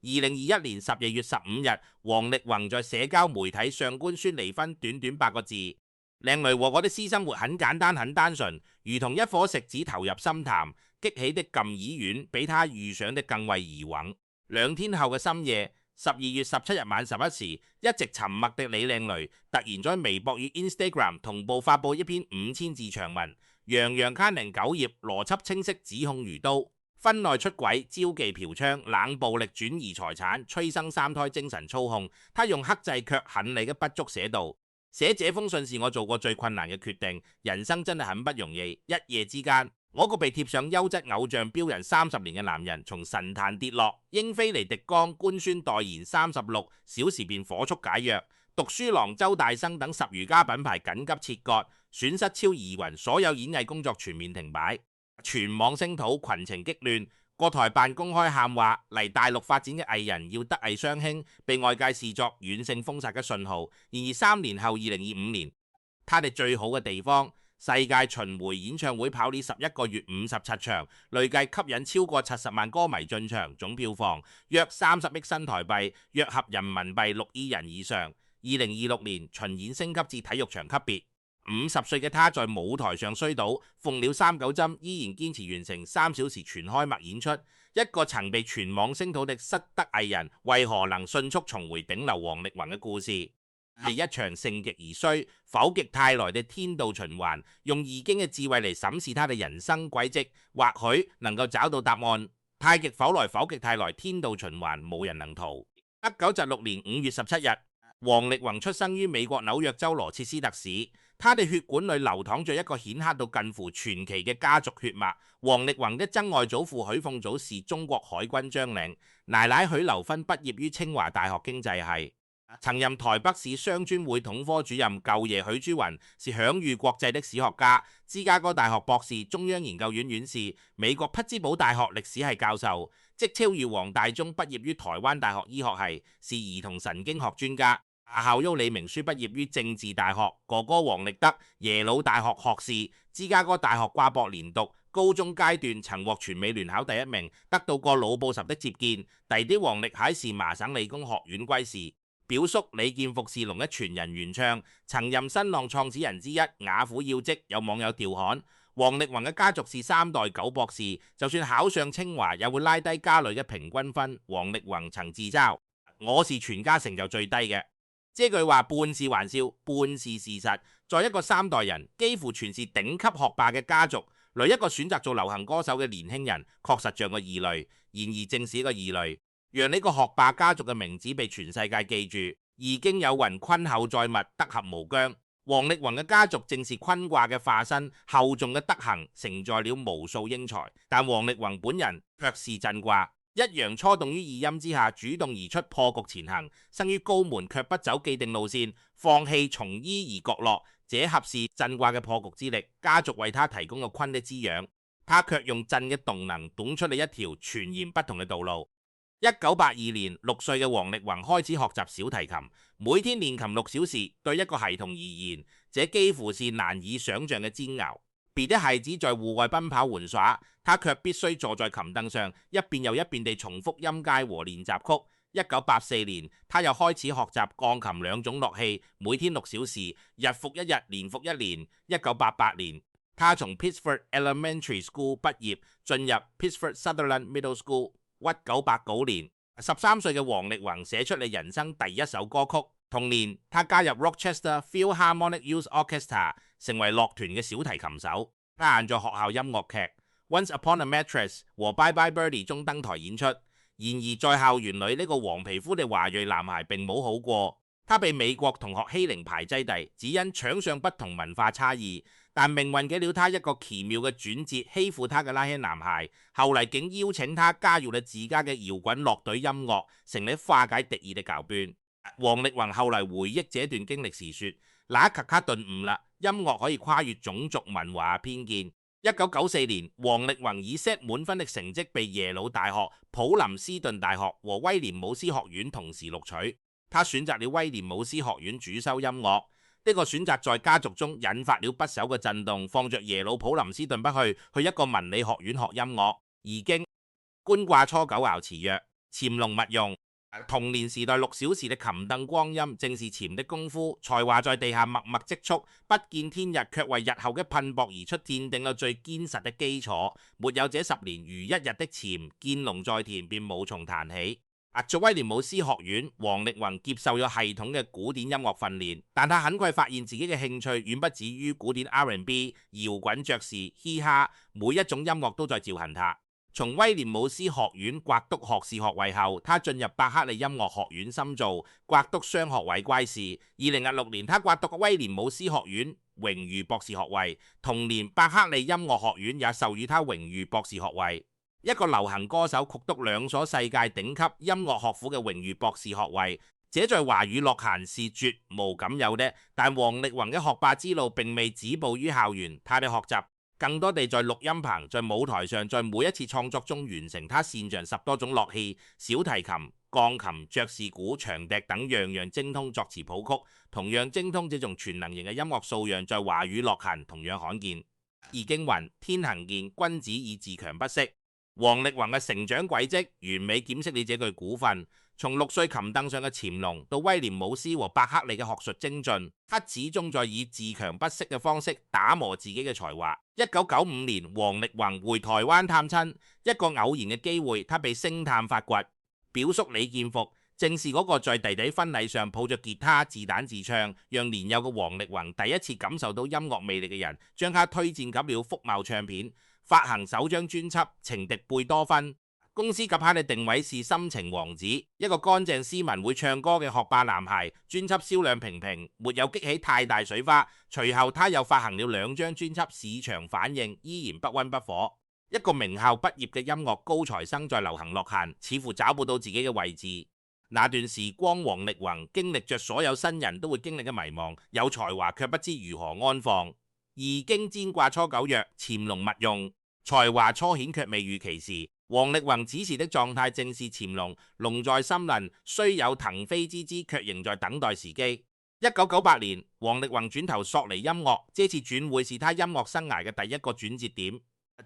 2021年12月15日，王力宏在社交媒體上官宣離婚，短短8個字。靚女和我的私生活很簡單很單純，如同一顆石子投入心潭，激起的撳耳丸比他預想的更為疑惑。2天後嘅深夜，12月17日晚11時，一直沉默的李靚蕾突然在微博與 Instagram 同步發布一篇5000字長文，洋洋刊零9頁，邏輯清晰，指控如刀。婚內出軌、招妓嫖娼、冷暴力轉移財產、催生3胎、精神操控，他用克制卻狠厲嘅筆觸寫道：寫這封信是我做過最困難嘅決定，人生真係很不容易。一夜之間，我個被貼上優質偶像標人30年嘅男人，從神壇跌落。英菲尼迪江官宣代言36小時便火速解約，讀書郎周大生等10餘家品牌緊急切割，損失超疑雲，所有演藝工作全面停擺。全網聲討，群情激亂，國台辦公開喊話嚟大陸發展嘅藝人要德藝雙馨，被外界視作軟性封殺嘅信號。然而3年後2025年，他哋最好嘅地方世界巡迴演唱會跑呢11個月57場，累計吸引超過70萬歌迷進場，總票房約30億新台幣，約合人民幣6億人以上。2026年巡演升級至體育場級別。50歲嘅他在舞台上衰倒，縫了39針，依然堅持完成3小時全開幕演出。一個曾被全網聲討的失德藝人，為何能迅速重回頂流？王力宏嘅故事係一場盛極而衰、否極泰來嘅天道循環。用易經嘅智慧嚟審視他嘅人生軌跡，或許能夠找到答案。太極否來，否極泰來，天道循環，冇人能逃。1976年5月17日，王力宏出生於美國紐約州羅切斯特市。他的血管裏流淌着一個顯赫到近乎傳奇嘅家族血脈。王力宏的曾外祖父許鳳祖是中國海軍將領，奶奶許留芬畢業於清華大學經濟系，曾任台北市商專會統科主任。舅爺許珠雲是享譽國際的史學家，芝加哥大學博士，中央研究院院士，美國匹茲堡大學歷史系教授，即超越王大中畢業於台灣大學醫學系，是兒童神經學專家。夏孝煜李明書畢業於政治大學，哥哥王力德耶魯大學學士，芝加哥大學掛博連讀，高中階段曾獲全美聯考第1名，得到過老布什的接見。弟弟王力凱是麻省理工學院歸士，表叔李建復是龍一傳人原唱，曾任新浪創始人之一。雅虎要職，有網友調侃王力宏嘅家族是3代9博士，就算考上清華，也會拉低家裏嘅平均分。王力宏曾自嘲：我是全家成就最低嘅。這句話半是玩笑，半是事實。在一個3代人幾乎全是頂級學霸嘅家族裏，一個選擇做流行歌手嘅年輕人，確實像個異類。然而正是一個異類，讓呢個學霸家族嘅名字被全世界記住。易經有云：坤厚載物，德合無疆。王力宏嘅家族正是坤卦嘅化身，厚重嘅德行承載了無數英才。但王力宏本人卻是震卦。一陽初動於二陰之下，主動而出，破局前行，生於高門，卻不走既定路線，放棄從醫而角落，這合是震卦嘅破局之力。家族為他提供個坤的滋養，他卻用震嘅動能懂出了一條全然不同嘅道路。1982年，6歲嘅王力宏開始學習小提琴，每天練琴6小時，對一個孩童而言，這幾乎是難以想象嘅煎熬。別的孩子在戶外奔跑玩耍，他卻必須坐在琴凳上，一遍又一遍地重複音階和練習曲。1984年，他又開始學習鋼琴2種樂器，每天6小時，日復一日，年復一年。1988年，他從 Pittsford Elementary School 畢業，進入 Pittsford Sutherland Middle School。1989年，13歲嘅王力宏寫出你人生第一首歌曲。同年，他加入 Rochester Philharmonic Youth Orchestra， 成為樂團嘅小提琴手。他還在學校音樂劇《Once Upon a Mattress》和《Bye Bye Birdie》中登台演出。然而在校園裏，呢個黃皮膚嘅華裔男孩並冇好過，他被美國同學欺凌排擠地，只因場上不同文化差異。但命運給了他一個奇妙嘅轉折，欺負他嘅那些男孩，後嚟竟邀請他加入了自家嘅搖滾樂隊音樂，成了化解敵意嘅橋段。王力宏後嚟回憶這段經歷時說：那一刻他頓悟啦，音樂可以跨越種族文化偏見。1994年，王力宏以 set 滿分的成績被耶魯大學、普林斯頓大學和威廉姆斯學院同時錄取。他選擇了威廉姆斯學院主修音樂。呢個選擇在家族中引發了不小嘅震動。放着耶魯普林斯頓不去，去一個文理學院學音樂。易經官卦初九爻辭曰：潛龍勿用。童年時代6小時的琴凳光陰，正是潛的功夫。才華在地下默默積蓄，不見天日，卻為日後嘅噴薄而出奠定了最堅實的基礎。沒有這10年如一日的潛，見龍在田便無從談起。做威廉姆斯學院，王力宏接受咗系統嘅古典音樂訓練，但他很快發現自己嘅興趣遠不止於古典 R&B、搖滾、爵士、嘻哈，每一種音樂都在召喚他。從威廉姆斯學院刮篤學士學位後，他進入伯克利音樂學院深造，刮篤雙學位乖事。2016年，他刮篤威廉姆斯學院榮譽博士學位，同年伯克利音樂學院也授予他榮譽博士學位。一個流行歌手曲篤2所世界頂級音樂學府嘅榮譽博士學位，這在華語樂壇是絕無僅有的。但王力宏嘅學霸之路並未止步於校園，他的學習更多地在錄音棚、在舞台上、在每一次創作中完成。他擅長10多種樂器，小提琴、鋼琴、爵士鼓、長笛等樣樣精通作詞譜曲。同樣精通這種全能型嘅音樂素養，在華語樂壇同樣罕見。易經云：天行健，君子以自強不息。王力宏嘅成長軌跡完美檢釋了這句古訓。從6歲琴凳上嘅潛龍到威廉姆斯和伯克利嘅學術精進，他始終在以自強不息嘅方式打磨自己嘅才華。1995年，王力宏回台灣探親，一個偶然嘅機會，他被星探發掘。表叔李建復正是嗰個在弟弟婚禮上抱着吉他自彈自唱，讓年幼嘅王力宏第一次感受到音樂魅力嘅人，將他推薦給了福茂唱片，發行首張專輯《情敵貝多芬》。公司給他嘅定位是深情王子，一個乾淨斯文會唱歌嘅學霸男孩。專輯銷量平平，沒有激起太大水花。隨後他又發行了2張專輯，市場反應依然不溫不火。一個名校畢業嘅音樂高材生在流行樂壇似乎找不到自己嘅位置。那段時光，王力宏經歷着所有新人都會經歷嘅迷茫，有才華卻不知如何安放。易經占卦初九曰：潛龍勿用。才華初顯卻未預其時。王力宏此時的狀態正是潛龍，龍在森林，雖有騰飛之姿，卻仍在等待時機。1998年，王力宏轉投索尼音樂，這次轉會是他音樂生涯嘅第一個轉折點，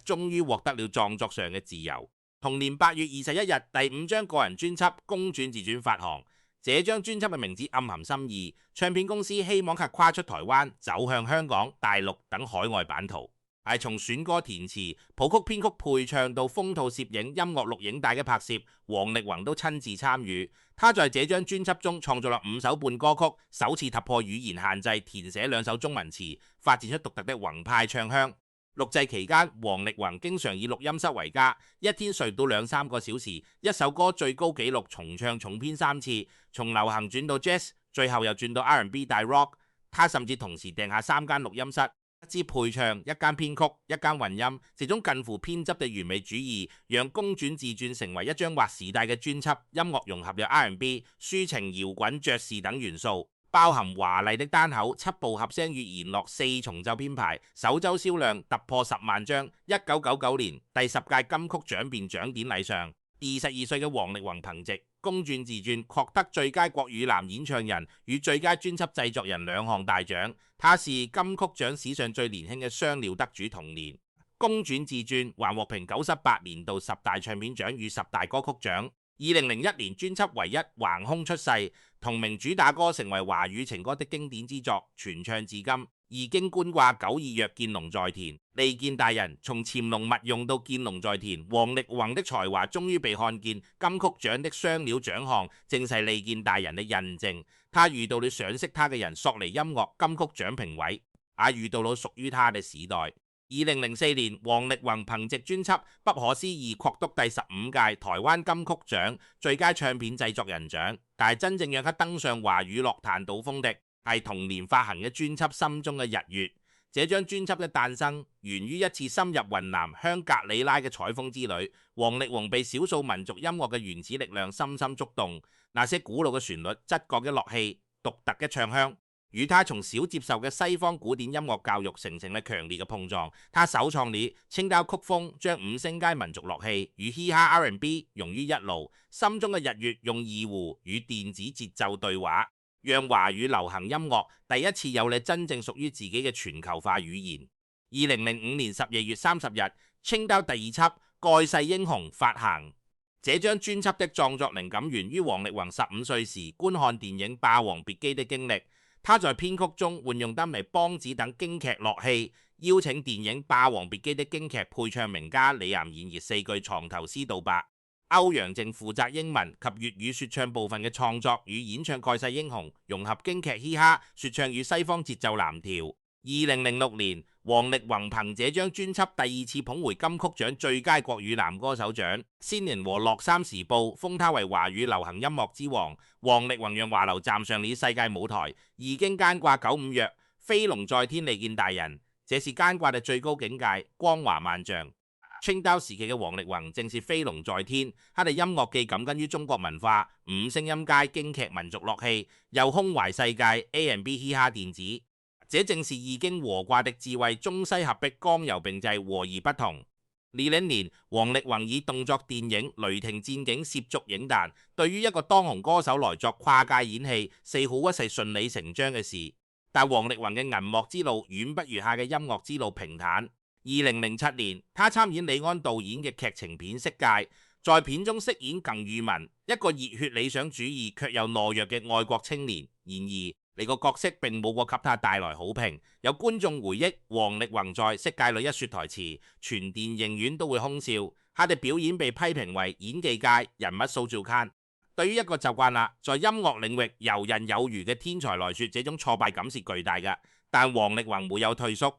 終於獲得了創作上嘅自由。同年8月21日，第5張個人專輯《公轉自傳》發行，這張專輯嘅名字暗含深意，唱片公司希望佢跨出台灣，走向香港、大陸等海外版圖。係從選歌填詞、譜曲編曲、配唱到封套攝影、音樂錄影帶嘅拍攝，王力宏都親自參與。他在這張專輯中創作了5首半歌曲，首次突破語言限制，填寫2首中文詞，發展出獨特的宏派唱腔。錄製期間，王力宏經常以錄音室為家，一天睡到2-3個小時，一首歌最高紀錄重唱重編3次，從流行轉到 jazz， 最後又轉到 R&B 大 rock。他甚至同時訂下3間錄音室。一支配唱，一間編曲，一間混音，這種近乎偏執的完美主義，讓《公轉自傳》成為一張劃時代嘅專輯。音樂融合了 R&B、抒情、搖滾、爵士等元素，包含華麗的單口、7部合聲與弦樂、4重奏編排，首周銷量突破10萬張。1999年第10屆金曲獎頒獎典禮上，22歲嘅王力宏憑借《公轉自傳》獲得最佳國語男演唱人與最佳專輯製作人2項大獎。他是金曲獎史上最年輕嘅雙料得主。同年，《公轉自傳》還獲評98年度10大唱片獎與10大歌曲獎。2001年專輯唯一橫空出世，同名主打歌成為華語情歌的經典之作，傳唱至今。易經觀卦92曰：見龍在田。利劍大人從潛龍勿用到見龍在田，王力宏的才華終於被看見。金曲獎的雙料獎項正是利劍大人的印證。他遇到了賞識他嘅人，索尼音樂金曲獎評委，也遇到了屬於他的時代。2004年，王力宏憑藉專輯《不可思議》獲得第15屆台灣金曲獎最佳唱片製作人獎。但係真正讓他登上華語樂壇島峰的，係同年發行嘅專輯《心中嘅日月》。這張專輯嘅誕生源於一次深入雲南香格里拉嘅採風之旅。王力宏被少數民族音樂嘅原始力量深深觸動，那些古老嘅旋律、質覺嘅樂器、獨特嘅唱腔，與他從小接受嘅西方古典音樂教育形成了強烈嘅碰撞。他首創了青交曲風，將5聲階民族樂器與嘻哈 R&B 融於一爐。心中嘅日月用二胡與電子節奏對話，讓華語流行音樂第一次有了真正屬於自己嘅全球化語言。2005年12月30日，青交第2輯《蓋世英雄》發行。這張專輯的創作靈感源於王力宏15歲時觀看電影《霸王別姬》的經歷。他在編曲中換用丹尼梆子等京劇樂器，邀請電影《霸王別姬》的京劇配唱名家李岩演繹4句藏頭詩道白。歐陽靖負責英文及粵語說唱部分嘅創作與演唱蓋世英雄，融合京劇嘻哈說唱與西方節奏藍調。2006年，王力宏憑這張專輯第二次捧回金曲獎最佳國語男歌手獎，先人和洛杉磯時報封他為華語流行音樂之王。王力宏讓華流站上了世界舞台，已經肩掛95躍，飛龍在天利見大人，這是肩掛嘅最高境界，光華萬丈。清道時期嘅王力宏正是飛龍在天，他哋音樂既感根於中國文化，五聲音階、京劇民族樂器，又胸懷世界 A&B 嘻哈電子。這正是易經和卦的智慧，中西合璧，剛柔並濟，和而不同。2000年，王力宏以動作電影《雷霆戰警》涉足影壇。對於一個當紅歌手來作跨界演戲，似乎不是順理成章嘅事。但王力宏嘅銀幕之路遠不如下嘅音樂之路平坦。2007年，他參演李安導演嘅劇情片《色戒》，在片中飾演鄧裕文，一個熱血理想主義卻又懦弱嘅愛國青年。然而，呢個角色並冇過給他帶來好評。有觀眾回憶，王力宏在《色戒》裏一說台詞，全電影院都會空笑。他的表演被批評為演技界人物塑造坑。對於一個習慣啦，在音樂領域游刃有餘嘅天才來說，這種挫敗感是巨大嘅。但王力宏沒有退縮。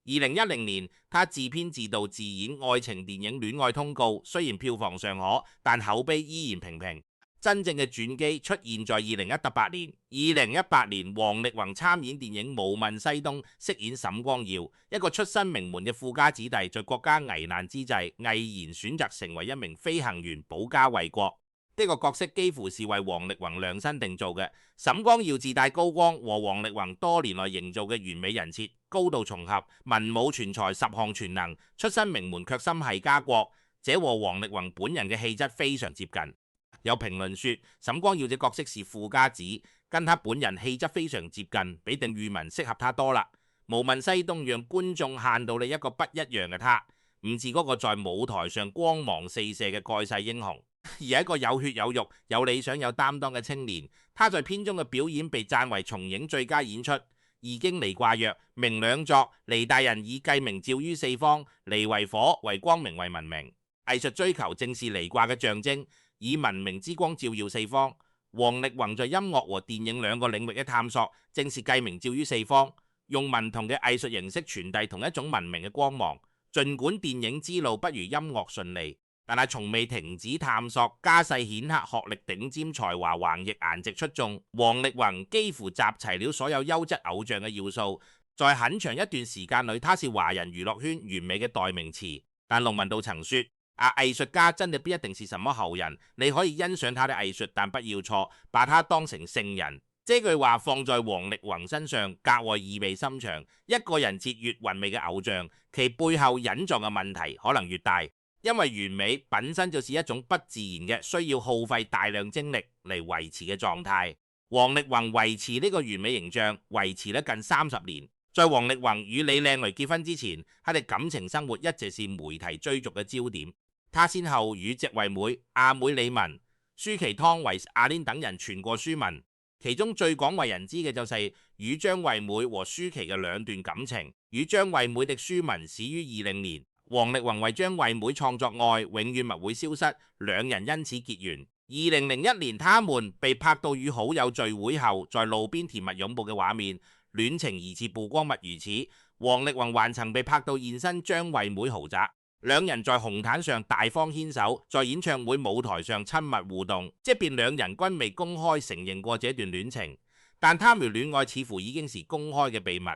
2010年，他自編自導自演愛情電影《戀愛通告》，雖然票房尚可，但口碑依然平平。真正嘅轉機出現在2018年。2018年，王力宏參演電影《無問西東》，飾演沈光耀，一個出身名門嘅富家子弟，在國家危難之際，毅然選擇成為一名飛行員，保家衛國。呢個角色幾乎是為王力宏量身定做嘅。沈光耀自帶高光，和王力宏多年來營造嘅完美人設高度重合，文武全才，十項全能，出身名門卻心繫家國，這和王力宏本人嘅氣質非常接近。有評論說，沈光耀這角色是富家子，跟他本人氣質非常接近，比鄧裕文適合他多啦。無問西東讓觀眾看到你一個不一樣嘅他，唔似嗰個在舞台上光芒四射嘅蓋世英雄，而係一個有血有肉、有理想有擔當嘅青年。他在片中嘅表演被讚為重影最佳演出。易經離卦曰：明兩作，離大人以繼明照於四方。離為火，為光明，為文明。藝術追求正是離卦嘅象徵，以文明之光照耀四方。王力宏在音樂和電影兩個領域嘅探索，正是繼明照於四方，用唔同嘅藝術形式傳遞同一種文明嘅光芒。儘管電影之路不如音樂順利，但係從未停止探索。家世顯赫、學歷頂尖、才華橫溢、顏值出眾，王力宏幾乎集齊了所有優質偶像嘅要素。在很長一段時間裏，他是華人娛樂圈完美嘅代名詞。但龍文道曾說：藝術家真的不一定是什麼後人，你可以欣賞他的藝術，但不要錯把他當成聖人。這句話放在王力宏身上格外意味深長。一個人設越完美嘅偶像，其背後隱藏嘅問題可能越大，因為完美本身就是一種不自然嘅，需要耗費大量精力嚟維持嘅狀態。王力宏維持呢個完美形象維持咗近30年。在王力宏與李靚蕾結婚之前，他哋感情生活一直是媒體追逐嘅焦點。他先後與席惠美、阿妹李玟、舒淇、湯唯、阿 Lin 等人傳過書文。其中最廣為人知嘅就是與張惠妹和舒淇嘅兩段感情。與張惠妹的書文始於20年，王力宏為張惠妹創作愛永遠勿會消失，兩人因此結緣。2001年，他們被拍到與好友聚會後在路邊甜蜜擁抱嘅畫面，戀情疑似曝光，勿如此。王力宏還曾被拍到現身張惠妹豪宅。兩人在紅毯上大方牽手，在演唱會舞台上親密互動，即便兩人均未公開承認過這段戀情，但他們戀愛似乎已經是公開嘅秘密。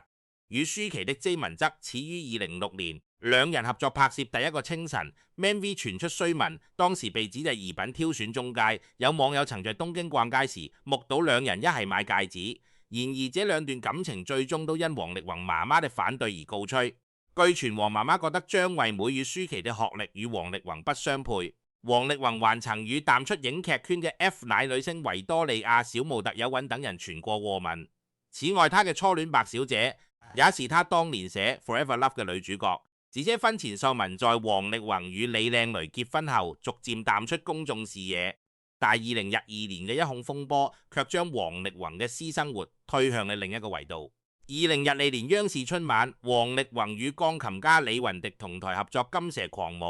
與舒淇的緘聞則始於2006年，兩人合作拍攝第一個清晨 ，MV 傳出緘聞，當時被指係儀品挑選中介，有網友曾在東京逛街時目睹兩人一齊買戒指。然而這兩段感情最終都因王力宏媽媽的反對而告吹。據傳王媽媽覺得張惠妹與舒淇的學歷與王力宏不相配。王力宏還曾與淡出影劇圈嘅 F 奶女星維多利亞、小模特有韻等人傳過禍聞。此外，他嘅初戀白小姐也是他當年寫《Forever Love》嘅女主角。而且婚前秀聞在王力宏與李靚蕾結婚後逐漸淡出公眾視野，但係2012年嘅一項風波卻將王力宏嘅私生活推向了另一個維度。2014年央視春晚，王力宏與鋼琴家李雲迪同台合作《金蛇狂舞》，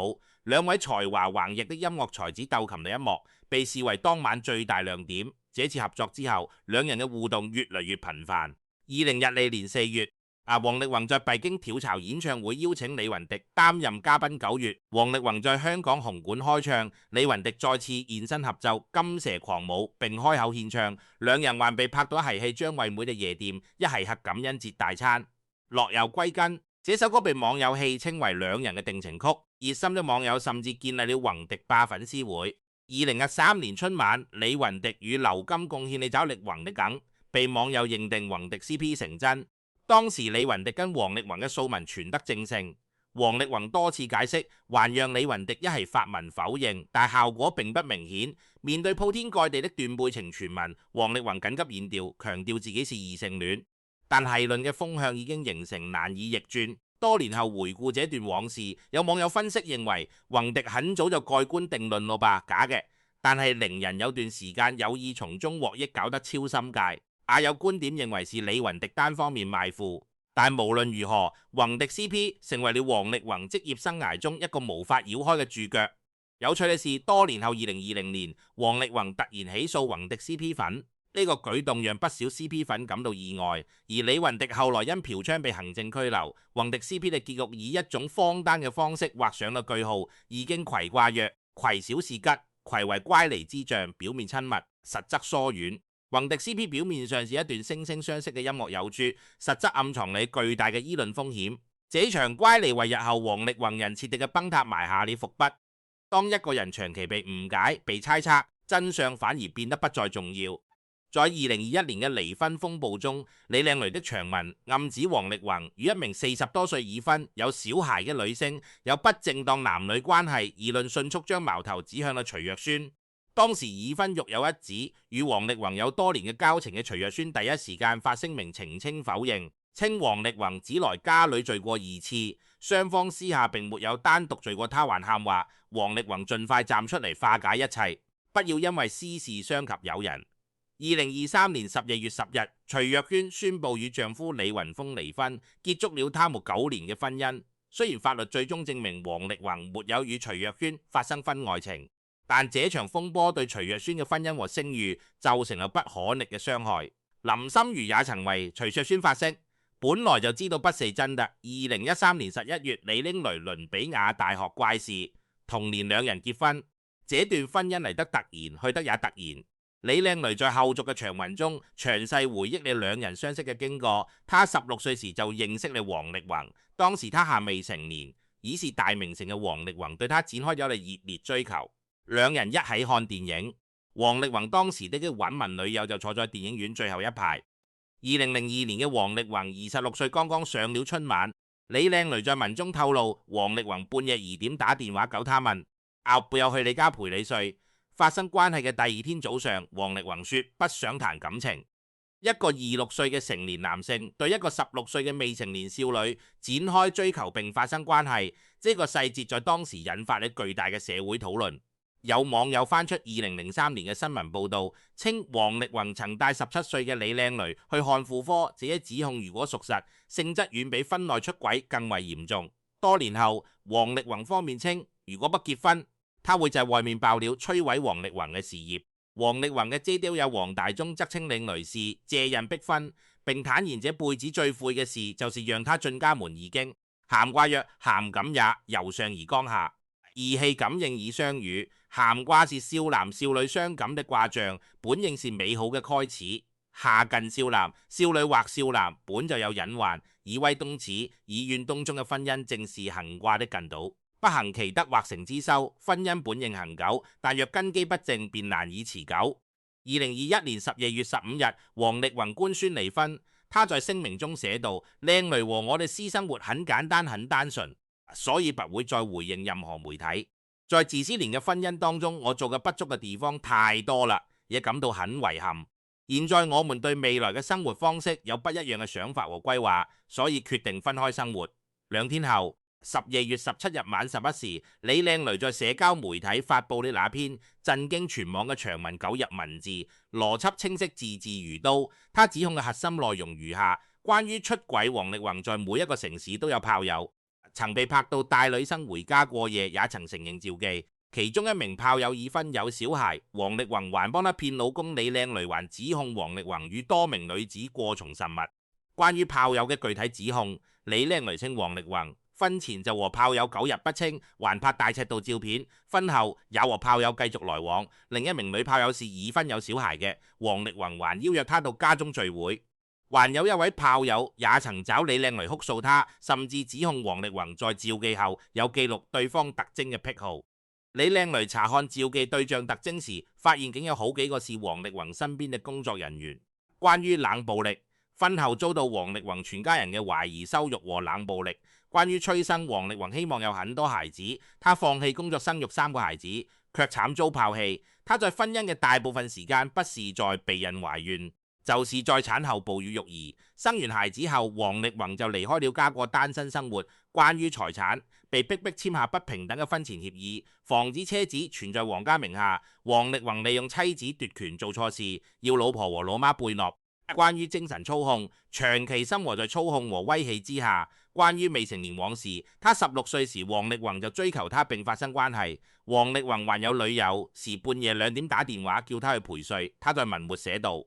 兩位才華橫溢的音樂才子鬥琴的一幕，被視為當晚最大亮點。這次合作之後，兩人嘅互動越嚟越頻繁。2014年4月，王力宏在幣京跳槽演唱會邀請李雲迪擔任嘉賓。9月，王力宏在香港紅館開唱，李雲迪再次現身合奏《金蛇狂舞》並開口獻唱，兩人還被拍到一齊去張惠妹嘅夜店，一齊吃感恩節大餐。落遊歸根，這首歌被網友戲稱為兩人嘅定情曲，熱心的網友甚至建立了宏迪霸粉絲會。2013年春晚，李雲迪與劉金貢獻你找力宏的梗，被網友認定宏迪 CP 成真。當時李雲迪跟王力宏嘅素聞傳得正盛，王力宏多次解釋，還讓李雲迪一係發文否認，但效果並不明顯。面對鋪天蓋地的斷背情傳聞，王力宏緊急演調，強調自己是異性戀。但係論嘅風向已經形成，難以逆轉。多年後回顧這段往事，有網友分析認為，宏迪很早就蓋棺定論咯吧，假嘅。但係伶人有段時間有意從中獲益，搞得超心界。也有觀點認為是李雲迪單方面賣腐，但無論如何，宏迪 CP 成為了王力宏職業生涯中一個無法繞開嘅注腳。有趣嘅是，多年後2020年，王力宏突然起訴宏迪 CP 粉，呢個舉動讓不少 CP 粉感到意外。而李雲迪後來因嫖娼被行政拘留，宏迪 CP 嘅結局以一種荒誕嘅方式畫上了句號，已經葵卦曰葵小是吉，葵為乖離之象，表面親密，實則疏遠。宏迪 CP 表面上是一段惺惺相惜嘅音樂有珠，實則暗藏你巨大嘅議論風險。這場乖離為日後王力宏人設定嘅崩塌埋下了伏筆。當一個人長期被誤解、被猜測，真相反而變得不再重要。在2021年嘅離婚風暴中，李靚蕾的長文暗指王力宏與一名40多歲已婚有小孩嘅女星有不正當男女關係，議論迅速將矛頭指向了徐若瑄。當時已婚育有一子，與王力宏有多年嘅交情嘅徐若瑄第一時間發聲明澄清否認，稱王力宏只來家裏聚過2次，雙方私下並沒有單獨聚過。他還喊話王力宏盡快站出嚟化解一切，不要因為私事傷及友人。2023年12月10日，徐若瑄宣布與丈夫李雲峰離婚，結束了他們9年嘅婚姻。雖然法律最終證明王力宏沒有與徐若瑄發生婚外情，但這場風波對徐若瑄嘅婚姻和聲譽造成了不可逆嘅傷害。林心如也曾為徐若瑄發聲，本來就知道不是真的。2013年11月，李靚蕾倫比亞大學怪事，同年兩人結婚。這段婚姻嚟得突然，去得也突然。李靚蕾在後續嘅長文中詳細回憶了兩人相識嘅經過。她16歲時就認識了王力宏，當時她還未成年，已是大名成嘅王力宏對她展開咗了熱烈追求。兩人一起看電影，王力宏當時的穩文女友就坐在電影院最後一排。2002年嘅王力宏26歲，剛剛上了春晚。李靚蕾在文中透露，王力宏半夜2點打電話搞他問，要不要去你家陪你睡？發生關係嘅第2天早上，王力宏說不想談感情。一個26歲嘅成年男性對一個16歲嘅未成年少女展開追求並發生關係，這個細節在當時引發了巨大嘅社會討論。有網友翻出2003年嘅新聞報導，稱王力宏曾帶17歲嘅李靚蕾去看婦科，這一指控如果屬實，性質遠比婚內出軌更為嚴重。多年後，王力宏方面稱，如果不結婚，他會在外面爆料摧毀王力宏嘅事業。王力宏嘅姐姐友黃大中則稱靚蕾是借人逼婚，並坦言這輩子最悔嘅事就是讓他進家門已經。咸卦曰咸感也，由上而剛下，義氣感應以相與。咸卦是少男少女相感的卦象，本應是美好嘅開始。下近少男，少女或少男本就有隱患，以威東始，以怨東中嘅婚姻正是行卦的近島。不行其德或成之修，婚姻本應恒久，但若根基不正，便難以持久。2021年12月15日，王力宏官宣離婚，他在聲明中寫道：靚蕾和我哋私生活很簡單很單純，所以不會再回應任何媒體。在自私年嘅婚姻當中，我做嘅不足嘅地方太多啦，也感到很遺憾。現在我們對未來嘅生活方式有不一樣嘅想法和規劃，所以決定分開生活。2天後， 12月17日晚11時，李靚蕾在社交媒體發布了那篇震驚全網嘅長文9日文字，邏輯清晰，字字如刀。他指控嘅核心內容如下：關於出軌，王力宏在每一個城市都有炮友，曾被拍到帶女生回家過夜，也曾承認召妓。其中一名炮友已婚有小孩，王力宏還幫他騙老公，李靚蕾還指控王力宏與多名女子過從甚密。關於炮友嘅具體指控，李靚蕾稱王力宏婚前就和炮友9日不清，還拍大尺度照片，婚後也和炮友繼續來往。另一名女炮友是已婚有小孩嘅，王力宏還邀約她到家中聚會。還有一位炮友也曾找李靚蕾哭訴她，甚至指控王力宏在召妓後有記錄對方特徵嘅癖好。李靚蕾查看召妓對象特徵時，發現竟有好幾個是王力宏身邊嘅工作人員。關於冷暴力，婚後遭到王力宏全家人嘅懷疑羞辱和冷暴力。關於催生，王力宏希望有很多孩子，他放棄工作生育3個孩子，卻慘遭拋棄。他在婚姻嘅大部分時間不是在避孕懷孕，就是在產後哺乳育兒。生完孩子後，王力宏就離開了家過單身生活。關於財產，被逼迫簽下不平等嘅婚前協議，防止車子全在王家名下。王力宏利用妻子奪權做錯事，要老婆和老媽背鍋。關於精神操控，長期生活在操控和威脅之下。關於未成年往事，他16歲時，王力宏就追求他並發生關係。王力宏還有女友，時半夜2點打電話叫他去陪睡。他在文末寫道：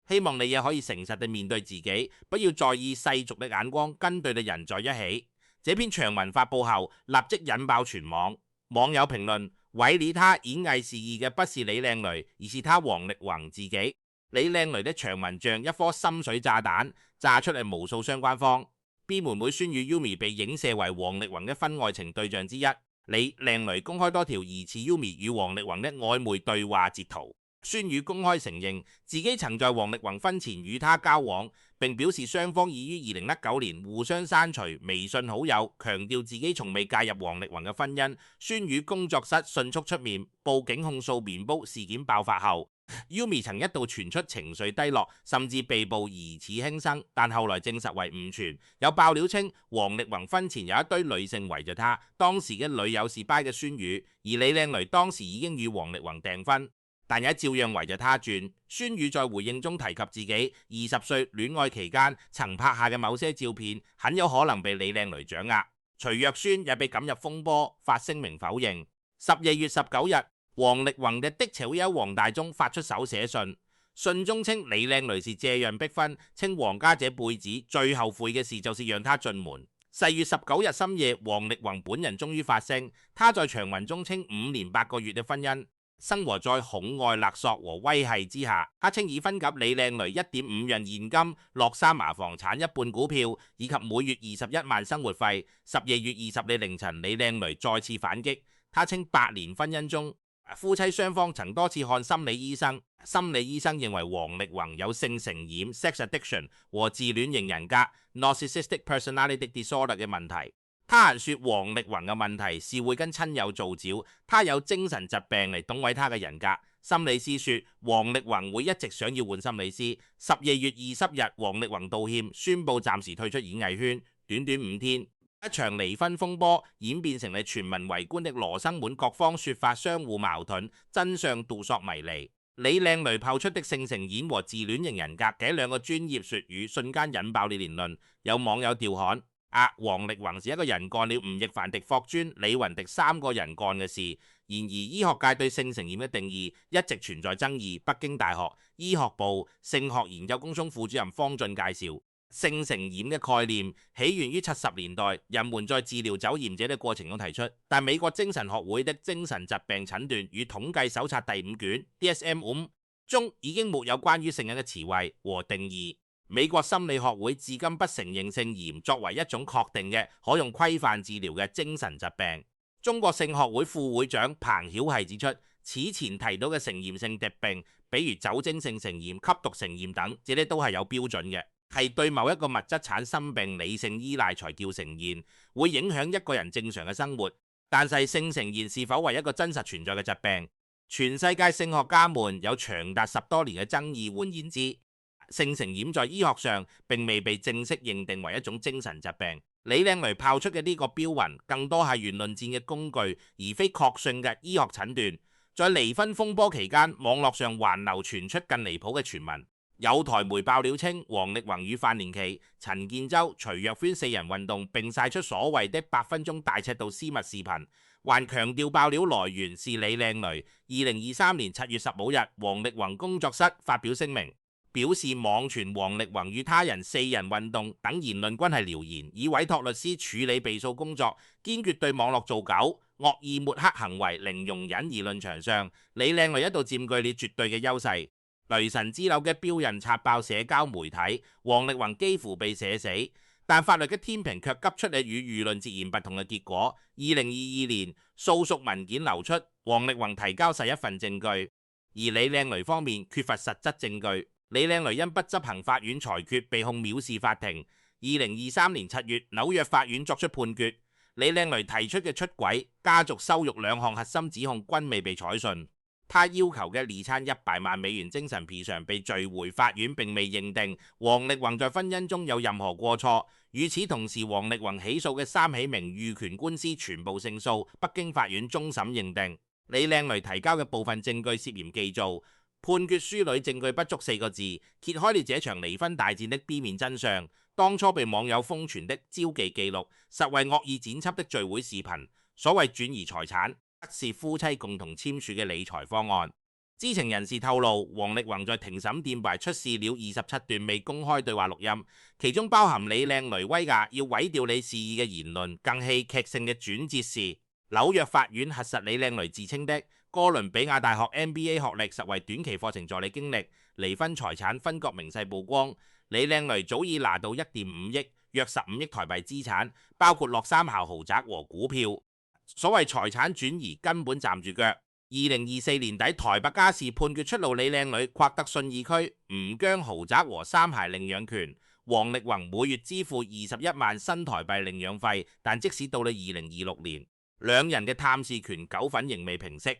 希望你也可以誠實地面對自己，不要在意世俗的眼光，跟對的人在一起。這篇長文發布後，立即引爆全網。網友評論：毀了他演藝事業嘅不是李靚蕾，而是他王力宏自己。李靚蕾的長文像一顆深水炸彈，炸出嚟無數相關方。B 妹妹孫宇 Yumi 被影射為王力宏嘅婚外情對象之一。李靚蕾公開多條疑似 Yumi 與王力宏的曖昧對話截圖。孫宇公開承認自己曾在王力宏婚前與他交往，並表示雙方已於2019年互相刪除微信好友，強調自己從未介入王力宏嘅婚姻。孫宇工作室迅速出面報警控訴麵煲。事件爆發後，Yumi 曾一度傳出情緒低落，甚至被捕疑似輕生，但後來證實為誤傳。有爆料稱，王力宏婚前有一堆女性圍着他，當時嘅女友是 bi 嘅孫宇，而李靚蕾當時已經與王力宏訂婚，但也照樣圍着他轉。孫宇在回應中提及自己20歲戀愛期間曾拍下嘅某些照片，很有可能被李靚蕾掌握。徐若瑄也被趕入風波，發聲明否認。12月19日，王力宏嘅好友黃大中發出手寫信，信中稱李靚蕾是借讓逼婚，稱王家這輩子最後悔嘅事就是讓他進門。4月19日深夜，王力宏本人終於發聲，他在長文中稱5年8個月嘅婚姻生活在恐害勒索和威脅之下。他稱已分給李靚蕾1.5樣現金、洛杉麻房產1半股票以及每月21萬生活費。12月20日凌晨，李靚蕾再次反擊，他稱8年婚姻中夫妻雙方曾多次看心理醫生，心理醫生認為王力宏有性成癮 （sex addiction） 和自戀型人格 （narcissistic personality disorder） 嘅問題。他還說王力宏嘅問題是會跟親友造謠，他有精神疾病嚟摧毀他嘅人格。心理師說王力宏會一直想要換心理師。12月20日，王力宏道歉，宣布暫時退出演藝圈。短短5天，一場離婚風波演變成了全民圍觀的羅生門，各方說法相互矛盾，真相撲朔迷離。李靚蕾爆出的性成癮和自戀型人格這2個專業術語瞬間引爆了言論，有網友調侃：王力宏是一個人幹了吳亦凡、狄霍尊、李雲迪3個人幹嘅事。然而醫學界對性成癮嘅定義一直存在爭議。北京大學醫學部性學研究工中副主任方俊介紹，性成癮嘅概念起源於70年代，人們在治療酒驗者嘅過程中提出，但美國精神學會的精神疾病診斷與統計手冊第5卷 DSM-5 中已經沒有關於性嘅詞彙和定義。美國心理學會至今不承認性嫌作為一種確定嘅可用規範治療嘅精神疾病。中國性學會副會長彭曉系指出，此前提到嘅成嫌性疾病，比如酒精性成嫌、吸毒成嫌等，這啲都係有標準嘅，係對某一個物質產生病理性依賴才叫成嫌，會影響一個人正常嘅生活。但係性成嫌是否為一個真實存在嘅疾病，全世界性學家們有長達10多年嘅爭議。換言之，性成嫌在醫學上並未被正式認定為一種精神疾病。李靚蕾炮出嘅呢個標雲，更多係言論戰嘅工具，而非確信嘅醫學診斷。在離婚風波期間，網絡上還流傳出更離譜嘅傳聞。有台媒爆料稱，王力宏與范連琪、陳建州、徐若瑄四人運動並曬出所謂的8分鐘大尺度私密視頻，還強調爆料來源是李靚蕾。2023年7月15日，王力宏工作室發表聲明，表示網傳王力宏與他人四人運動等言論均係謠言，已委託律師處理被訴工作，堅決對網絡造狗、惡意抹黑行為零容忍。議論場上，李靚蕾一度佔據了絕對嘅優勢。雷神之鏽嘅標印刷爆社交媒體，王力宏幾乎被射死，但法律嘅天平卻急出與輿論截然不同嘅結果。2022年，數屬文件流出，王力宏提交11份證據，而李靚蕾方面缺乏實質證據。李靚蕾因不執行法院裁決，被控藐視法庭。2023年7月，紐約法院作出判決，李靚蕾提出嘅出軌、家族羞辱兩項核心指控均未被採信。他要求嘅離餐100萬美元精神賠償被拒回，法院並未認定王力宏在婚姻中有任何過錯。與此同時，王力宏起訴嘅3起名譽權官司全部勝訴，北京法院終審認定李靚蕾提交嘅部分證據涉嫌偽造。判決書裏證據不足4個字，揭開了這場離婚大戰的 B 面真相。當初被網友瘋傳的招妓記錄，實為惡意剪輯的聚會視頻。所謂轉移財產，是夫妻共同簽署嘅理財方案。知情人士透露，王力宏在庭審電牌出示了27段未公開對話錄音，其中包含李靚蕾威壓要毀掉你事業嘅言論。更戲劇性嘅轉折是，紐約法院核實李靚蕾自稱的哥倫比亞大學 MBA 學歷實為短期課程助理經歷。離婚財產分割明細曝光，李靚蕾早已拿到1.5億，約15億台幣資產，包括落三校豪宅和股票。所謂財產轉移根本站住腳。2024年底，台北家事判決出爐，李靚蕾獲得信義區吳江豪宅和3孩領養權，王力宏每月支付21萬新台幣領養費。但即使到了2026年，兩人嘅探視權糾紛仍未平息。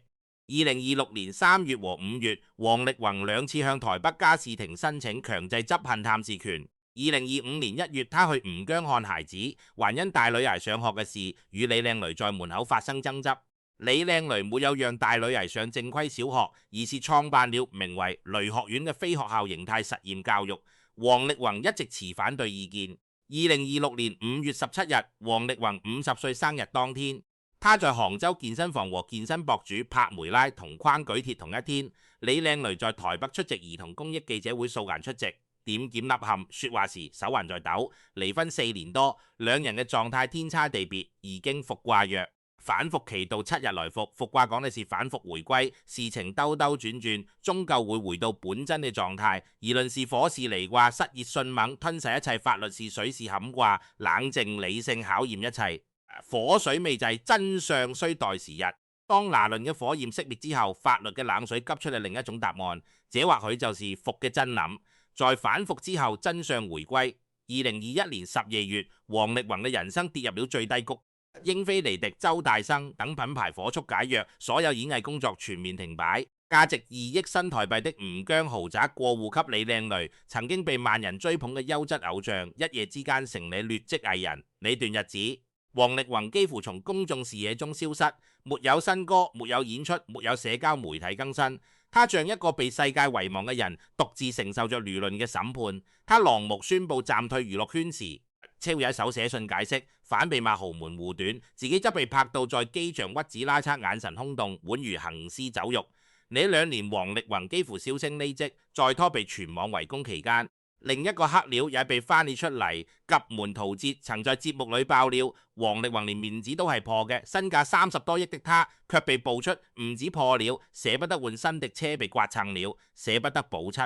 2026年3月和5月，王力宏2次向台北家事庭申請強制執行探視權。2025年1月，他去吳江看孩子，還因大女兒上學嘅事與李靚蕾在門口發生爭執。李靚蕾沒有讓大女兒上正規小學，而是創辦了名為雷學院嘅非學校形態實驗教育。王力宏一直持反對意見。2026年5月17日，王力宏50歲生日當天，他在杭州健身房和健身博主柏梅拉同框舉鐵同一天。李靚蕾在台北出席兒童公益記者會，素顏出席，點檢吶喊，說話時手還在抖。離婚4年多，兩人嘅狀態天差地別，已經復卦曰反復期到7日來復。復卦講嘅是反復回歸，事情兜兜轉轉，終究會回到本真嘅狀態。而論是火是離卦，失熱迅猛，吞噬一切；法律是水是坎卦，冷靜理性考驗一切。火水未濟，真相需待時日。當那輪嘅火焰熄滅之後，法律嘅冷水急出嚟另一種答案，這或許就是復嘅真諗。在反復之後，真相回歸。2021年12月，王力宏嘅人生跌入了最低谷。英菲尼迪、周大生等品牌火速解約，所有演藝工作全面停擺。價值2億新台幣的吳江豪宅過戶給李靚蕾，曾經被萬人追捧嘅優質偶像，一夜之間成了劣跡藝人。呢段日子，王力宏幾乎從公眾視野中消失，沒有新歌，沒有演出，沒有社交媒體更新。他像一個被世界遺忘嘅人，獨自承受着輿論嘅審判。他狼目宣布暫退娛樂圈時，車會一手寫信解釋，反被罵豪門護短，自己則被拍到在機場屈指拉測，眼神空洞，宛如行屍走肉。呢2年，王力宏幾乎銷聲匿跡，在拖被全網圍攻期間，另一個黑料也被翻列出嚟。及門陶喆曾在節目裏爆料，王力宏連面子都係破嘅，身價30多億的他，卻被爆出唔止破了，捨不得換新的車被刮蹭了，捨不得補漆。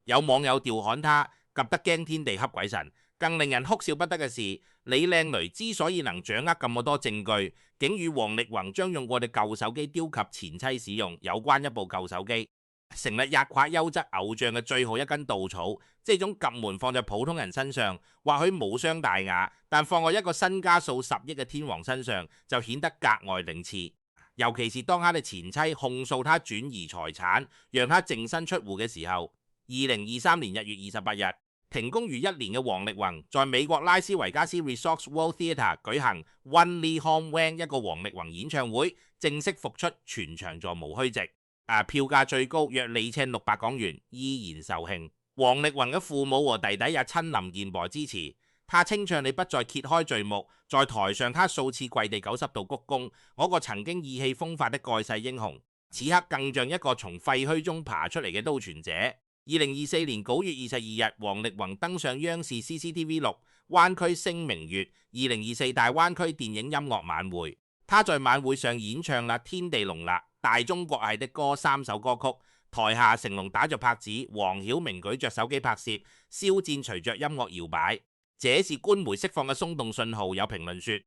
有網友調侃他及得驚天地泣鬼神。更令人哭笑不得嘅是，李靚蕾之所以能掌握咁多證據，竟與王力宏將用過嘅舊手機丟給前妻使用有關。一部舊手機成日壓垮優質偶像嘅最後一根稻草。這種及門放在普通人身上或許無傷大雅，但放喺一個身家數10億嘅天王身上就顯得格外諷刺。尤其是當他的前妻控訴他轉移財產，讓他淨身出戶嘅時候。2023年1月28日，停工逾1年嘅王力宏，在美國拉斯維加斯 Resorts World Theatre 舉行 One Lee Hong Wang 一個王力宏演唱會，正式復出，全場座無虛席。票價最高約2千600港元，依然受慶。王力宏嘅父母和弟弟也親臨現場支持。他清唱你不再揭開序幕，在台上他數次跪地90度鞠躬。我個曾經意氣風發的蓋世英雄，此刻更像一個從廢墟中爬出嚟嘅都傳者。2024年9月22日，王力宏登上央視 CCTV6 灣區星明月2024大灣區電影音樂晚會。他在晚會上演唱了《天地濃辣》、《大中國係的歌》3首歌曲。台下成龍打着拍子，黃曉明舉着手機拍攝，肖戰隨着音樂搖擺。這是官媒釋放嘅鬆動信號。有評論說，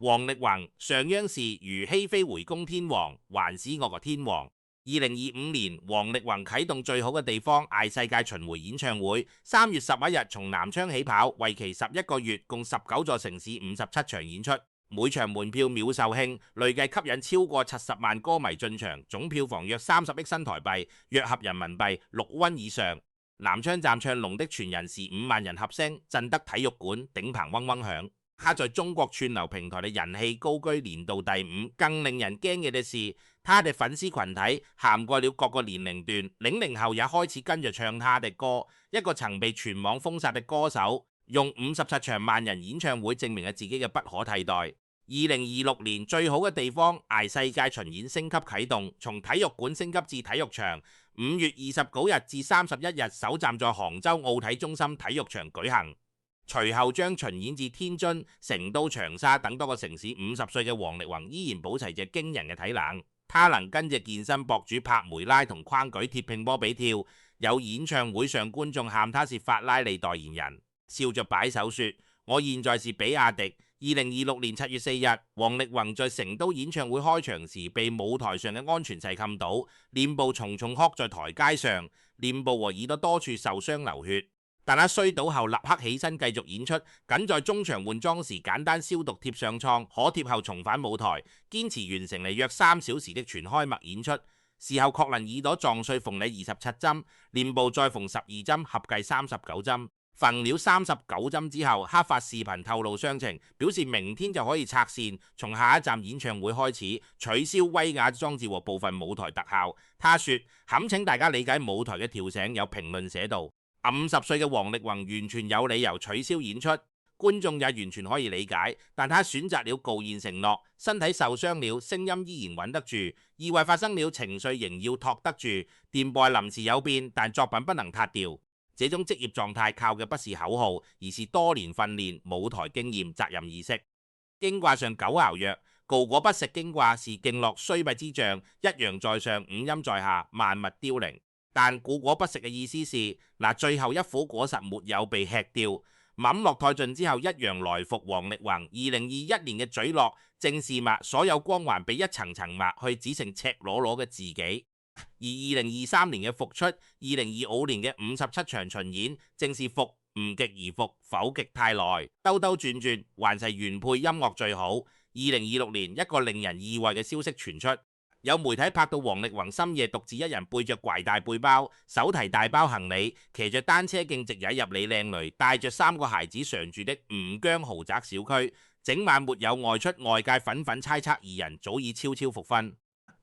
王力宏上央視如熹妃回宮天王，還是我個天王。2025年，王力宏啟動最好嘅地方嗌世界巡迴演唱會，3月11日從南昌起跑，為期11個月，共19座城市57場演出，每場門票秒售罄，累計吸引超過70萬歌迷進場，總票房約30億新台幣，約合人民幣6蚊以上。南昌站唱龍的傳人時5萬人合聲，震得體育館頂棚嗡嗡響。他在中國串流平台嘅人氣高居年度第5，更令人驚嘅是，他的粉絲群體涵蓋了各個年齡段，00後也開始跟着唱他的歌。一個曾被全網封殺嘅歌手，用57場萬人演唱會證明咗自己嘅不可替代。2026年最好嘅地方嗌世界巡演升級啟動，從體育館升級至體育場。5月29日至31日首站在杭州奧體中心體育場舉行，隨後將巡演至天津、成都、長沙等多個城市。50歲嘅王力宏依然保持着驚人嘅體能，他能跟着健身博主帕梅拉同框舉鐵拼波比跳，有演唱會上觀眾喊他是法拉利代言人，笑着擺手說我現在是比亞迪。2026年7月4日，王力宏在成都演唱會開場時被舞台上嘅安全掣冚倒，臉部重重磕在台階上，臉部和耳朵多處受傷流血。但他摔倒後立刻起身繼續演出，僅在中場換裝時簡單消毒貼上創，可貼後重返舞台，堅持完成嚟約3小時的全開幕演出。事後確認耳朵撞碎縫了27針，臉部再縫12針，合計39針。縫了39針之後，他發視頻透露傷情，表示明天就可以拆線，從下一站演唱會開始取消威亞裝置和部分舞台特效。他說：懇請大家理解舞台嘅跳繩。有評論寫道：50歲嘅王力宏完全有理由取消演出，觀眾也完全可以理解，但他選擇了告現承諾，身體受傷了，聲音依然穩得住；意外發生了，情緒仍要托得住。電波臨時有變，但作品不能塌掉。這種職業狀態靠嘅不是口號，而是多年訓練、舞台經驗、責任意識。經卦上九爻曰：誥果不食經卦，是敬樂衰弊之象，一陽在上，五陰在下，萬物凋零。但誥果不食嘅意思是，最後一苦果實沒有被吃掉。忟樂殆盡之後，一陽來復王力宏。2021年嘅墜落正是抹所有光環被一層層抹去，只剩赤裸裸嘅自己。而2023年嘅復出，2025年嘅57場巡演，正是復唔極而復，否極太耐，兜兜轉轉，還是原配音樂最好。2026年一個令人意外嘅消息傳出，有媒體拍到王力宏深夜獨自一人背着攜大背包，手提大包行李，騎着單車徑直踩入李靚蕾帶着3個孩子常住的吳江豪宅小區，整晚沒有外出，外界紛紛猜測二人早已悄悄復婚。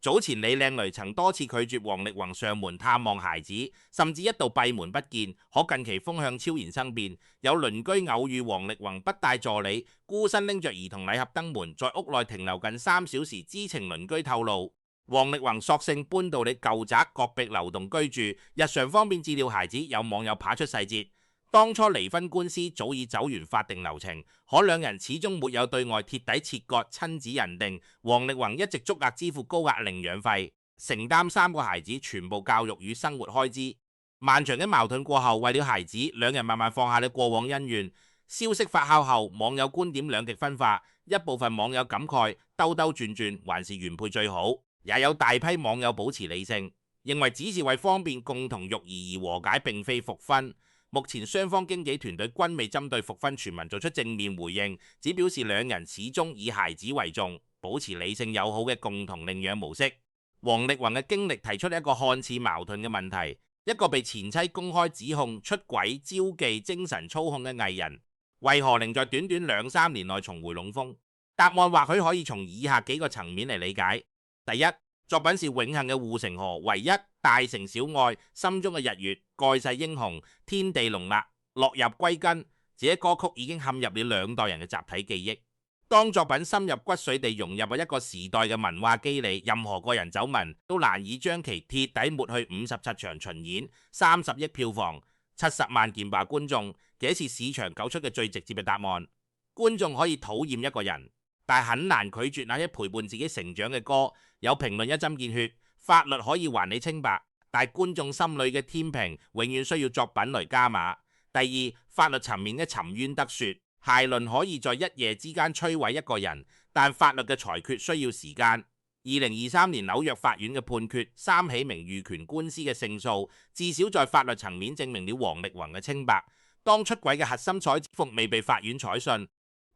早前李靚蕾曾多次拒絕王力宏上門探望孩子，甚至一度閉門不見。可近期風向悄然生變，有鄰居偶遇王力宏不帶助理，孤身拎着兒童禮盒登門，在屋內停留近3小時。知情鄰居透露，王力宏索性搬到你舊宅隔壁流動居住，日常方便照料孩子。有網友扒出細節，當初離婚官司早已走完法定流程，可兩人始終沒有對外徹底切割，親子認定。王力宏一直足額支付高額領養費，承擔3個孩子全部教育與生活開支。漫長嘅矛盾過後，為了孩子，兩人慢慢放下了過往恩怨。消息發酵後，網友觀點兩極分化，一部分網友感慨兜兜轉轉還是原配最好，也有大批網友保持理性，認為只是為方便共同育兒而和解，並非復婚。目前雙方經紀團隊均未針對復婚傳聞做出正面回應，只表示兩人始終以孩子為重，保持理性友好嘅共同領養模式。王力宏嘅經歷提出一個看似矛盾嘅問題：一個被前妻公開指控出軌、招妓、精神操控嘅藝人，為何能在短短2-3年內重回龍峰？答案或許可以從以下幾個層面嚟理解。第一，作品是永恆嘅護城河，唯一大城小愛、心中嘅日月、蓋世英雄、天地龍立、落入歸根，這些歌曲已經陷入了2代人嘅集體記憶。當作品深入骨髓地融入咗一個時代嘅文化肌理，任何個人走民都難以將其鐵底抹去。57場巡演、30億票房、70萬健爸觀眾，這是市場給出嘅最直接嘅答案。觀眾可以討厭一個人，但很難拒絕那些陪伴自己成長嘅歌。有評論一針見血，法律可以還你清白，但觀眾心裏嘅天平永遠需要作品來加碼。第二，法律層面嘅沉冤得雪。械論可以在一夜之間摧毀一個人，但法律嘅裁決需要時間。2023年紐約法院嘅判決，3起名譽權官司嘅勝訴，至少在法律層面證明了王力宏嘅清白。當出軌嘅核心採服未被法院採信，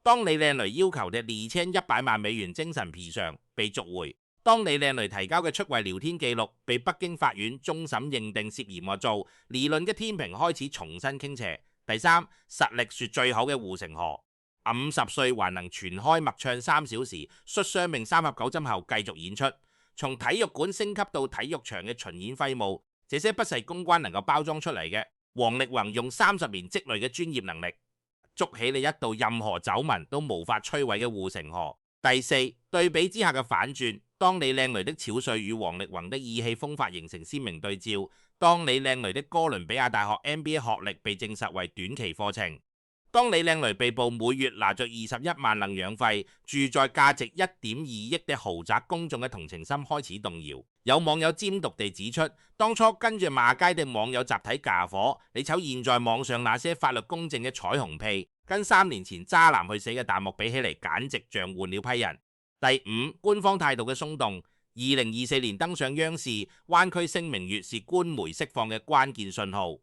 當李靚蕾要求嘅2100萬美元精神賠償被續回，當李靚蕾提交嘅出櫃聊天記錄被北京法院終審認定涉嫌惡造，理論嘅天平開始重新傾斜。第三，實力說最好嘅護城河，50歲還能全開默唱3小時，摔傷命3盒9針後繼續演出，從體育館升級到體育場嘅巡演揮舞，這些不是公關能夠包裝出嚟嘅。王力宏用30年積累嘅專業能力，築起你一道任何走民都無法摧毀嘅護城河。第四，對比之下嘅反轉，當李靚蕾的憔悴與王力宏的意氣風發形成鮮明對照。當李靚蕾的哥倫比亞大學 MBA 學歷被證實為短期課程，當李靚蕾被捕每月拿着21萬能養費，住在價值1.2億的豪宅，公眾嘅同情心開始動搖。有網友尖毒地指出，當初跟住罵街的網友集體架火，你瞅現在網上那些法律公正嘅彩虹屁，跟3年前渣男去死嘅彈幕比起嚟，簡直像換了批人。第五，官方態度嘅鬆動。2024年登上央視，灣區聲明月是官媒釋放嘅關鍵信號。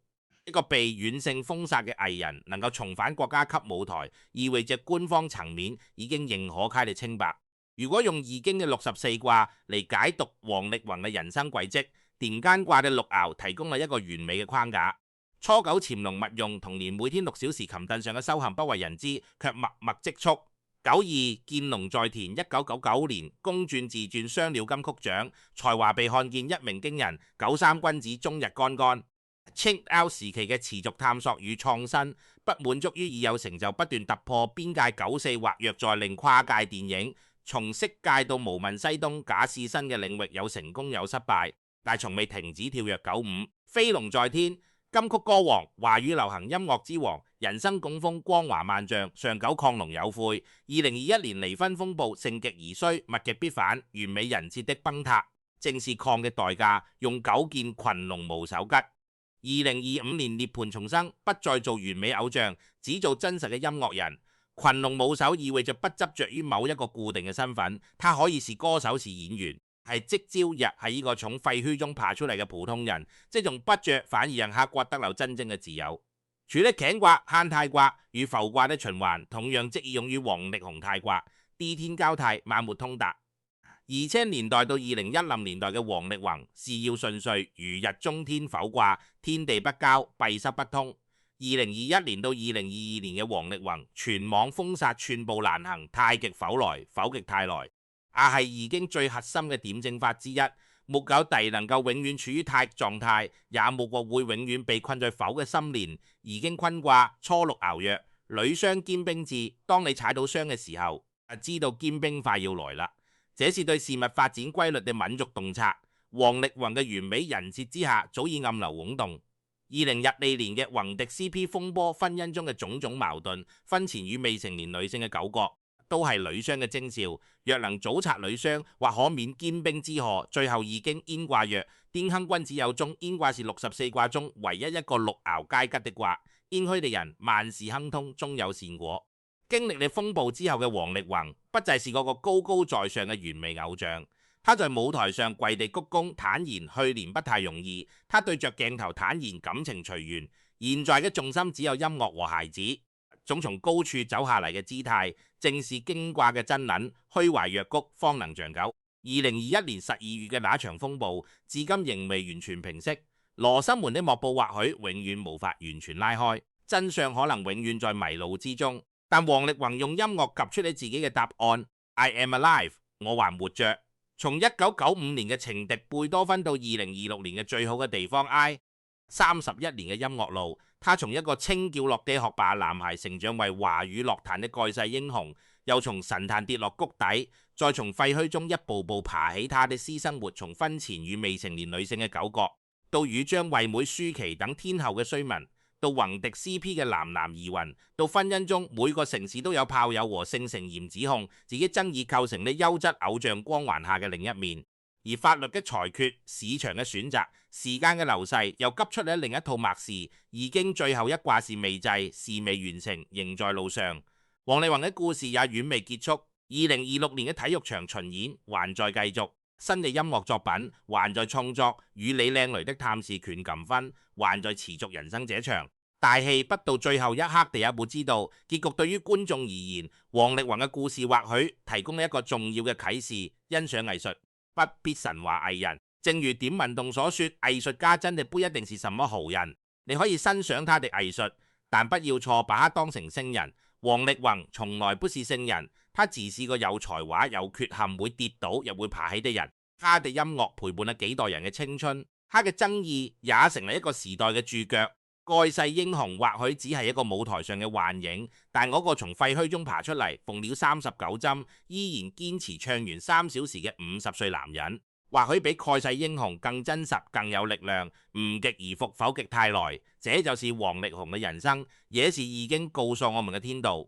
一個被軟性封殺嘅藝人能夠重返國家級舞台，意味着官方層面已經認可佢嘅清白。如果用易經嘅64卦嚟解讀王力宏嘅人生軌跡，田間卦嘅六爻提供了一個完美嘅框架。初九潛龍勿用，同年每天6小時琴凳上嘅修行不為人知，卻默默積蓄。92見龍在田，1999年公傳自傳雙料金曲獎，才華被看見一鳴驚人。93君子終日干干。青 Out 時期嘅持續探索與創新，不滿足於已有成就，不斷突破邊界。94或若在令跨界電影，從色戒到無問西東，假試新嘅領域有成功有失敗，但從未停止跳躍。95飛龍在天，金曲歌王，華語流行音樂之王，人生拱峰光華萬丈，上九亢龍有悔。2021年離婚風暴，盛極而衰，物極必反，完美人設的崩塌，正是抗嘅代價，用9件群龍無首吉。2025年涅槃重生，不再做完美偶像，只做真實嘅音樂人。群龍無首意味着不執着於某一個固定嘅身份，他可以是歌手，是演員，係即朝日，係呢個從廢墟中爬出嚟嘅普通人。這種不着反而讓他覺得了真正嘅自由。除了乾卦、慳太卦與浮卦的循環，同樣適用於王力宏太卦。地天交泰，萬沒通達。2000年代到2010年代嘅王力宏，事要順遂，如日中天否卦，天地不交，閉塞不通。2021年到2022年嘅王力宏，全網封殺，寸步難行，太極否來，否極泰來，也係易經最核心嘅點正法之一。沒有地能夠永遠處於泰狀態，也冇個會永遠被困在否嘅心連。易經坤卦初六爻曰：履霜堅冰至。當你踩到霜嘅時候，知道堅冰快要來啦。這是對事物發展規律嘅敏捷洞察。王力宏嘅完美人設之下，早已暗流湧動。2012年嘅宏迪 CP 風波，婚姻中嘅種種矛盾，婚前與未成年女性嘅糾葛，都係履霜嘅徵兆。若能早察履霜，或可免堅冰之禍。最後易經煙卦曰：天亨君子有終。煙卦是64卦中唯一一個六爻皆吉的卦。煙虛的人萬事亨通，終有善果。經歷了風暴之後嘅王力宏，不再是嗰個高高在上嘅完美偶像。他在舞台上跪地鞠躬，坦言去年不太容易。他對着鏡頭坦言感情隨緣。現在嘅重心只有音樂和孩子。總從高處走下嚟嘅姿態，正是經卦嘅真撚。虛懷若谷，方能長久。2021年12月嘅那場風暴，至今仍未完全平息。羅生門的幕布或許永遠無法完全拉開，真相可能永遠在迷路之中。但王力宏用音樂夾出你自己嘅答案 ：I am alive， 我還活着。從1995年嘅情敵貝多芬到2026年嘅最好嘅地方 I，31年嘅音樂路，他從一個稱叫落地學霸男孩成長為華語樂壇的蓋世英雄，又從神壇跌落谷底，再從廢墟中一步步爬起。他的私生活從婚前與未成年女性嘅糾葛，到與張惠妹、舒淇等天后嘅緋聞，到宏迪 CP 嘅男男疑雲，到婚姻中每個城市都有炮友和性成嫌指控，自己爭議構成的優質偶像光環下嘅另一面。而法律嘅裁決、市場嘅選擇、時間嘅流逝，又急出咗另一套默示，已經最後一卦是未濟，事未完成，仍在路上。王力宏嘅故事也遠未結束，2026年嘅體育場巡演還在繼續，新嘅音樂作品還在創作，與你靚女的探視權禁分還在持續人生這場大戲，不到最後一刻第一步知道結局。對於觀眾而言，王力宏嘅故事或許提供一個重要嘅啟示：欣賞藝術不必神話藝人。正如點運動所說，藝術家真的不一定是什麼豪人，你可以欣賞他的藝術，但不要錯把他當成聖人。王力宏從來不是聖人，他只是個有才華、有缺陷、會跌倒又會爬起的人。他的音樂陪伴了幾代人嘅青春，他嘅爭議也成為一個時代嘅注腳。蓋世英雄或許只係一個舞台上嘅幻影，但嗰個從廢墟中爬出嚟，縫了39針，依然堅持唱完3小時嘅50歲男人，或許比蓋世英雄更真實、更有力量。吾極而復，否極泰來，這就是王力宏嘅人生，也是已經告訴我們嘅天道。